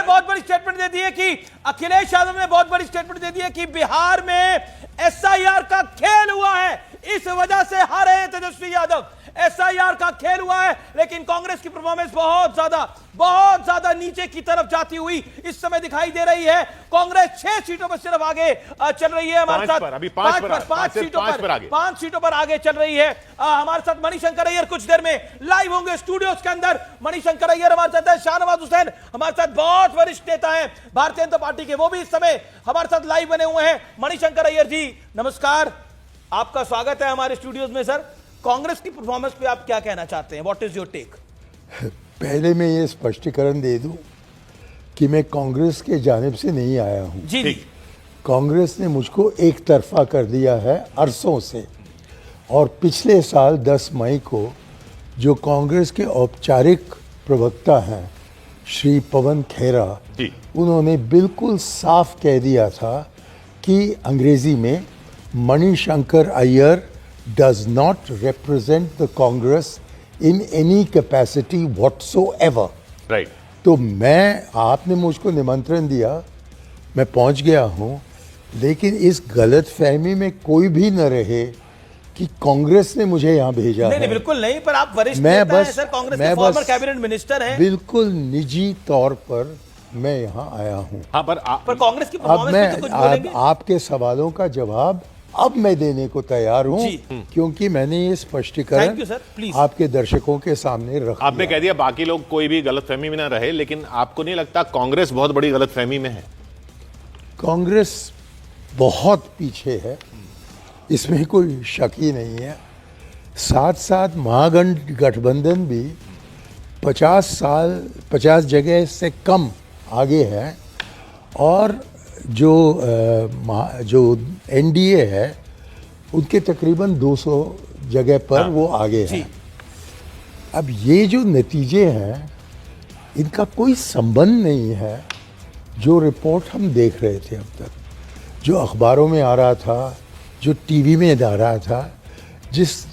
बहुत बड़ी स्टेटमेंट दे दी है कि अखिलेश यादव ने बहुत बड़ी स्टेटमेंट दे दी है कि बिहार में एसआईआर का खेल हुआ है, इस वजह से हारे हैं तेजस्वी यादव। एसआईआर का खेल हुआ है, लेकिन कांग्रेस की परफॉर्मेंस बहुत ज्यादा नीचे की तरफ जाती हुई इस समय दिखाई दे रही है। कांग्रेस 6 सीटों पर सिर्फ आगे चल रही है हमारे साथ, अभी 5 सीटों पर आगे चल रही है। हमारे साथ मणिशंकर अय्यर कुछ देर में लाइव होंगे स्टूडियोज के अंदर। मणिशंकर अय्यर हमारे साथ है, शाहनवाज हुसैन हमारे साथ बहुत वरिष्ठ नेता है भारतीय जनता पार्टी के, वो भी इस समय हमारे साथ लाइव बने हुए हैं। मणिशंकर अय्यर जी नमस्कार, आपका स्वागत है हमारे स्टूडियोज में। सर, कांग्रेस की परफॉर्मेंस पे आप क्या कहना चाहते हैं? What is your take? पहले मैं ये स्पष्टीकरण दे दूं कि मैं कांग्रेस के जानिब से नहीं आया हूं। जी जी। कांग्रेस ने मुझको एक तरफा कर दिया है अरसों से, और पिछले साल 10 मई को जो कांग्रेस के औपचारिक प्रवक्ता हैं श्री पवन खेरा, उन्होंने बिल्कुल साफ कह दिया था कि अंग्रेजी में Manishankar Iyer does not represent the Congress in any capacity whatsoever. Right. तो आपने मुझको निमंत्रण दिया, मैं पहुंच गया हूं, लेकिन इस गलत फहमी में कोई भी न रहे कि कांग्रेस ने मुझे यहाँ भेजा है। नहीं, बिल्कुल नहीं, पर आप वरिष्ठ नेता हैं सर, कांग्रेस के फॉर्मर कैबिनेट मिनिस्टर हैं। बिल्कुल निजी तौर पर मैं यहाँ आया हूँ। हाँ, पर कांग्रेस की परफॉर्मेंस पे तो कुछ बोलेंगे? आपके सवालों का जवाब अब मैं देने को तैयार हूं, क्योंकि मैंने ये स्पष्टीकरण आपके दर्शकों के सामने रखा। आपने कह दिया बाकी लोग कोई भी गलतफहमी में ना रहे, लेकिन आपको नहीं लगता कांग्रेस बहुत बड़ी गलतफहमी में है? कांग्रेस बहुत पीछे है, इसमें कोई शक ही नहीं है। साथ साथ महागठबंधन भी 50 जगह से कम आगे है, और जो एनडीए है उनके तकरीबन 200 जगह पर वो आगे है। अब ये जो नतीजे हैं इनका कोई संबंध नहीं है जो रिपोर्ट हम देख रहे थे अब तक, जो अखबारों में आ रहा था, जो टीवी में आ रहा था,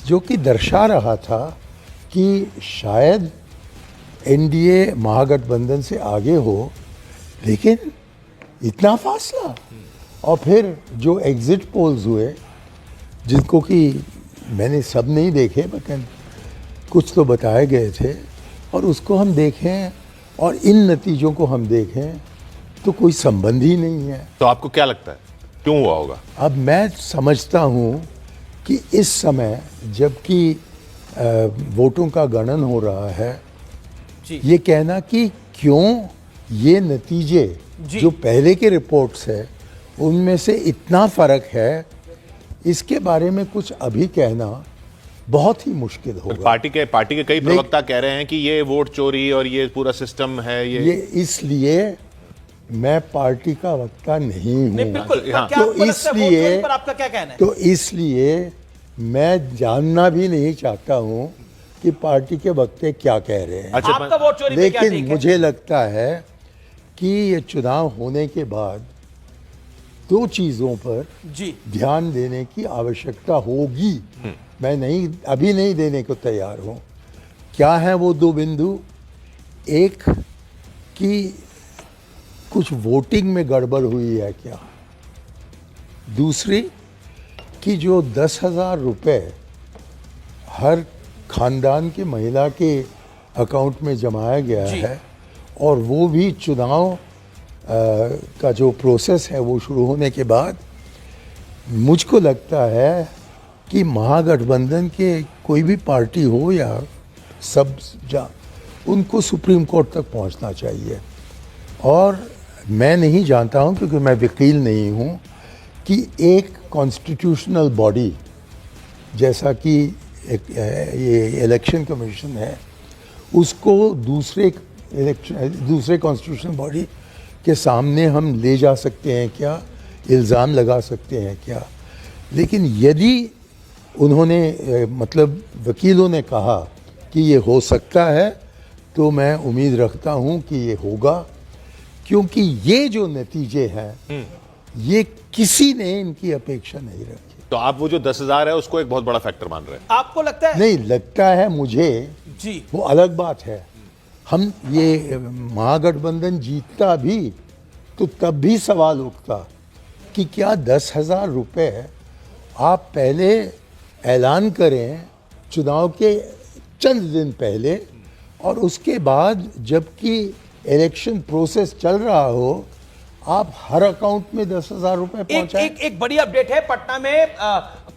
जो कि दर्शा रहा था कि शायद एनडीए महागठबंधन से आगे हो, लेकिन इतना फासला। और फिर जो एग्जिट पोल्स हुए, जिनको कि मैंने सब नहीं देखे, लेकिन कुछ तो बताए गए थे, और उसको हम देखें और इन नतीजों को हम देखें तो कोई संबंध ही नहीं है। तो आपको क्या लगता है क्यों हुआ होगा? अब मैं समझता हूँ कि इस समय जबकि वोटों का गणन हो रहा है, ये कहना कि क्यों ये नतीजे जो पहले के रिपोर्ट्स है उनमें से इतना फर्क है, इसके बारे में कुछ अभी कहना बहुत ही मुश्किल होगा। पार्टी के कई प्रवक्ता कह रहे हैं कि ये वोट चोरी और ये पूरा सिस्टम है। ये इसलिए मैं पार्टी का वक्ता नहीं हूँ। आपका क्या कहना है? तो इसलिए मैं जानना भी नहीं चाहता हूँ कि पार्टी के वक्ता क्या कह रहे हैं। आपका वोट चोरी पे क्या लेकिन मुझे लगता है कि ये चुनाव होने के बाद 2 चीजों पर ध्यान देने की आवश्यकता होगी। मैं अभी नहीं देने को तैयार हूं। क्या है वो 2 बिंदु? एक कि कुछ वोटिंग में गड़बड़ हुई है क्या, दूसरी कि जो 10,000 रुपए हर खानदान की महिला के अकाउंट में जमाया गया है, और वो भी चुनाव का जो प्रोसेस है वो शुरू होने के बाद, मुझको लगता है कि महागठबंधन के कोई भी पार्टी हो या सब उनको सुप्रीम कोर्ट तक पहुंचना चाहिए। और मैं नहीं जानता हूं, क्योंकि मैं वकील नहीं हूं, कि एक कॉन्स्टिट्यूशनल बॉडी जैसा कि ये इलेक्शन कमीशन है, उसको दूसरे कॉन्स्टिट्यूशनल बॉडी के सामने हम ले जा सकते हैं क्या, इल्ज़ाम लगा सकते हैं क्या। लेकिन यदि उन्होंने मतलब वकीलों ने कहा कि ये हो सकता है, तो मैं उम्मीद रखता हूं कि ये होगा, क्योंकि ये जो नतीजे हैं ये किसी ने इनकी अपेक्षा नहीं रखी। तो आप वो जो 10,000 है उसको एक बहुत बड़ा फैक्टर मान रहे हैं? आपको लगता है? नहीं लगता है मुझे, वो अलग बात है। हम ये महागठबंधन जीतता भी तो तब भी सवाल उठता कि क्या 10,000 रुपये आप पहले ऐलान करें चुनाव के चंद दिन पहले, और उसके बाद जबकि इलेक्शन प्रोसेस चल रहा हो आप हर अकाउंट में 10,000 रुपये पहुंचाएं। एक बड़ी अपडेट है।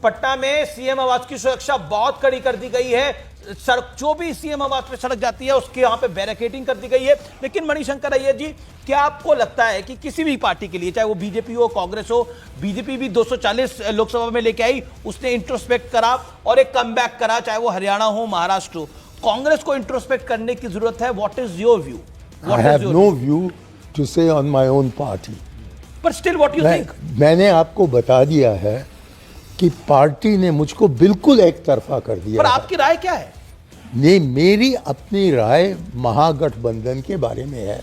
पटना में सीएम आवास की सुरक्षा बहुत कड़ी कर दी गई है। सड़क जो भी सीएम आवास पे सड़क जाती है उसके यहां पे बैरिकेडिंग कर दी गई है। लेकिन मणिशंकर अय्यर जी, क्या आपको लगता है कि किसी भी पार्टी के लिए, चाहे वो बीजेपी हो, कांग्रेस हो, बीजेपी भी 240 लोकसभा में लेके आई, उसने इंट्रोस्पेक्ट करा और एक कमबैक करा, चाहे वो हरियाणा हो, महाराष्ट्र हो, कांग्रेस को इंट्रोस्पेक्ट करने की जरूरत है। What is your view? I have no view to say on my own party. But still, what you think? मैंने आपको बता दिया है कि पार्टी ने मुझको बिल्कुल एक तरफा कर दिया। पर आपकी राय क्या है? नहीं, मेरी अपनी राय महागठबंधन के बारे में है,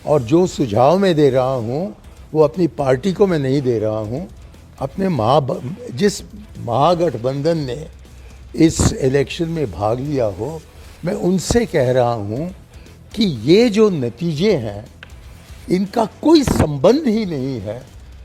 और जो सुझाव मैं दे रहा हूँ वो अपनी पार्टी को मैं नहीं दे रहा हूँ, अपने जिस महागठबंधन ने इस इलेक्शन में भाग लिया हो, मैं उनसे कह रहा हूँ कि ये जो नतीजे हैं इनका कोई संबंध ही नहीं है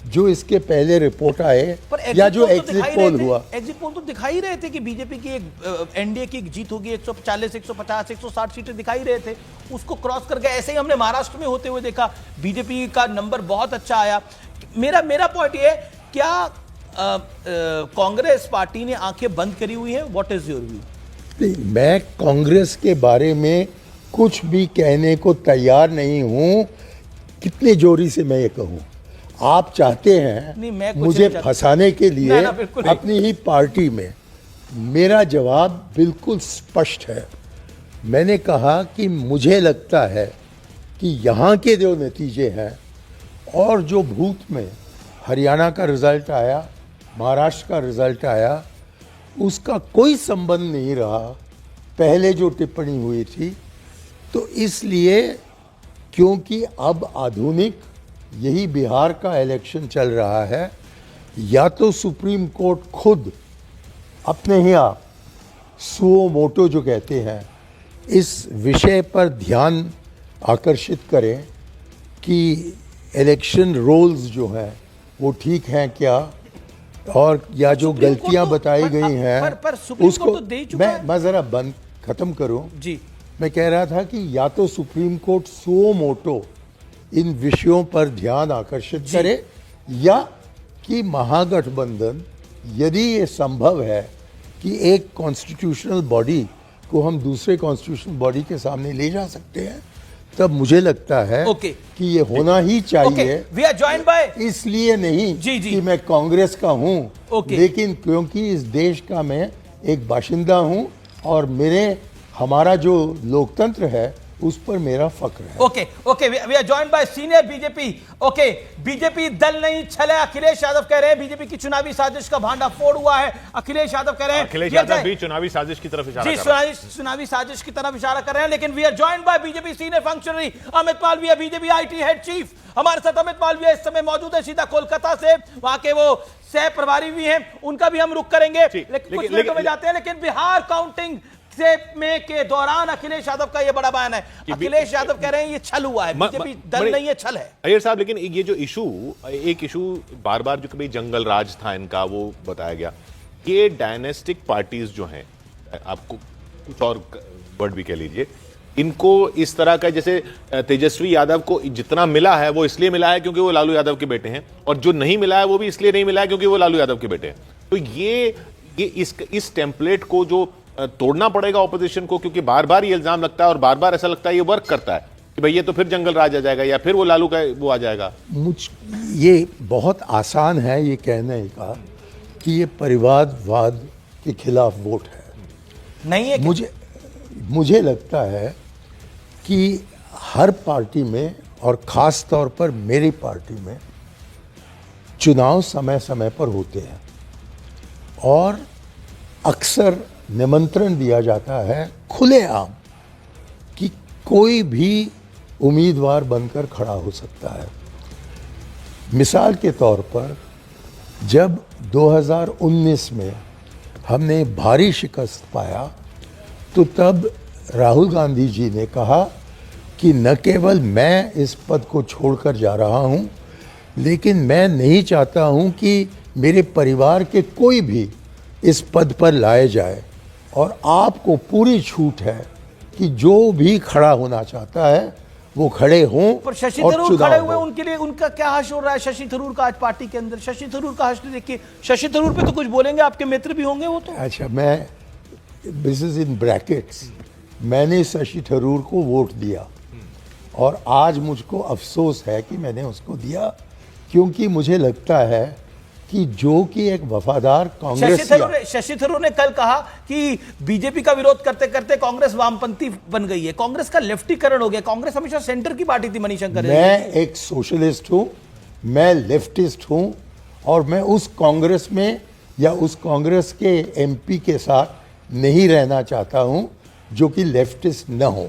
जो इसके पहले रिपोर्ट आए या जो एग्जिट पोल हुआ। एग्जिट पोल तो दिखाई रहे थे कि बीजेपी की एक एनडीए की जीत होगी, 140, 150, 160 सीटें दिखाई रहे थे, उसको क्रॉस कर गए। ऐसे ही हमने महाराष्ट्र में होते हुए देखा, बीजेपी का नंबर बहुत अच्छा आया। मेरा पॉइंट ये, क्या कांग्रेस पार्टी ने आंखें बंद करी हुई है? What is your view? मैं कांग्रेस के बारे में कुछ भी कहने को तैयार नहीं हूं। कितने जोरी से मैं ये कहूं? आप चाहते हैं मुझे फंसाने के लिए अपनी ही पार्टी में। मेरा जवाब बिल्कुल स्पष्ट है। मैंने कहा कि मुझे लगता है कि यहाँ के जो नतीजे हैं और जो भूत में हरियाणा का रिजल्ट आया, महाराष्ट्र का रिजल्ट आया, उसका कोई संबंध नहीं रहा पहले जो टिप्पणी हुई थी। तो इसलिए, क्योंकि अब आधुनिक यही बिहार का इलेक्शन चल रहा है, या तो सुप्रीम कोर्ट खुद अपने ही आप सुओ मोटो जो कहते हैं इस विषय पर ध्यान आकर्षित करें कि इलेक्शन रोल्स जो हैं वो ठीक हैं क्या, और या जो गलतियां बताई गई हैं उसको मैं ज़रा बंद खत्म करूं जी। मैं कह रहा था कि या तो सुप्रीम कोर्ट सुओ मोटो इन विषयों पर ध्यान आकर्षित करे, या कि महागठबंधन, यदि ये संभव है कि एक कॉन्स्टिट्यूशनल बॉडी को हम दूसरे कॉन्स्टिट्यूशनल बॉडी के सामने ले जा सकते हैं, तब मुझे लगता है कि ये होना ही चाहिए। We are joined by... इसलिए नहीं कि मैं कांग्रेस का हूँ, लेकिन क्योंकि इस देश का मैं एक बाशिंदा हूँ और हमारा जो लोकतंत्र है उस पर मेरा फक्र है। Okay we are joined by senior BJP. BJP दल नहीं छले, अखिलेश यादव कह रहे हैं बीजेपी की चुनावी साजिश का भांडा फोड़ हुआ है। अखिलेश यादव कह रहे हैं, अखिलेश यादव भी चुनावी साजिश की तरफ इशारा कर रहे हैं। चुनावी साजिश की तरफ इशारा कर रहे हैं। लेकिन we are joined by BJP senior functionary Amit Malviya, BJP IT head chief. हमारे साथ अमित मालवीय इस समय मौजूद है सीधा कोलकाता से, वहां के वो सह प्रभारी भी हैं, उनका भी हम रुख करेंगे। लेकिन कुछ मिनटों में जाते हैं। लेकिन बिहार काउंटिंग में के दौरान अखिलेश यादव का यह बड़ा बयान है। अखिलेश यादव कह रहे हैं ये छल हुआ है, बीजेपी दल नहीं है, छल है। अय्यर साहब, लेकिन ये जो एक इशू बार बार जो कभी जंगल राज था इनका, वो बताया गया। ये डायनेस्टिक पार्टीज जो हैं, आपको कुछ और वर्ड भी कह लीजिए, इनको इस तरह का, जैसे तेजस्वी यादव को जितना मिला है वो इसलिए मिला है क्योंकि वो लालू यादव के बेटे हैं, और जो नहीं मिला है वो भी इसलिए नहीं मिला है क्योंकि वो लालू यादव के बेटे हैं। तो ये इस टेम्पलेट को जो तोड़ना पड़ेगा ऑपोजिशन को, क्योंकि बार बार ये इल्जाम लगता है और बार बार ऐसा लगता है ये वर्क करता है कि भाई ये तो फिर जंगल राज आ जाएगा या फिर वो लालू का वो आ जाएगा। ये बहुत आसान है ये कहने का कि ये परिवारवाद के खिलाफ वोट है, नहीं है। मुझे लगता है कि हर पार्टी में और खास तौर पर मेरी पार्टी में चुनाव समय समय पर होते हैं और अक्सर निमंत्रण दिया जाता है खुलेआम कि कोई भी उम्मीदवार बनकर खड़ा हो सकता है। मिसाल के तौर पर जब 2019 में हमने भारी शिकस्त पाया तो तब राहुल गांधी जी ने कहा कि न केवल मैं इस पद को छोड़कर जा रहा हूं, लेकिन मैं नहीं चाहता हूं कि मेरे परिवार के कोई भी इस पद पर लाए जाए। और आपको पूरी छूट है कि जो भी खड़ा होना चाहता है वो खड़े हों। पर शशि और थरूर चुनाव खड़े हुए, हो। उनके लिए उनका क्या हश्र हो रहा है शशि थरूर का आज पार्टी के अंदर? शशि थरूर का हश्र देखिए, शशि थरूर पे तो कुछ बोलेंगे, आपके मित्र भी होंगे वो तो। अच्छा, मैं दिस इज इन ब्रैकेट्स, मैंने शशि थरूर को वोट दिया और आज मुझको अफसोस है कि मैंने उसको दिया, क्योंकि मुझे लगता है कि जो कि एक वफादार कांग्रेस। शशि थरूर ने कल कहा कि बीजेपी का विरोध करते करते कांग्रेस वामपंथी बन गई है, कांग्रेस का लेफ्टीकरण हो गया। कांग्रेस हमेशा सेंटर की पार्टी थी मणिशंकर। मैं एक सोशलिस्ट हूं, मैं लेफ्टिस्ट हूं, और मैं उस कांग्रेस में या उस कांग्रेस के एमपी के साथ नहीं रहना चाहता हूं जो कि लेफ्टिस्ट न हो।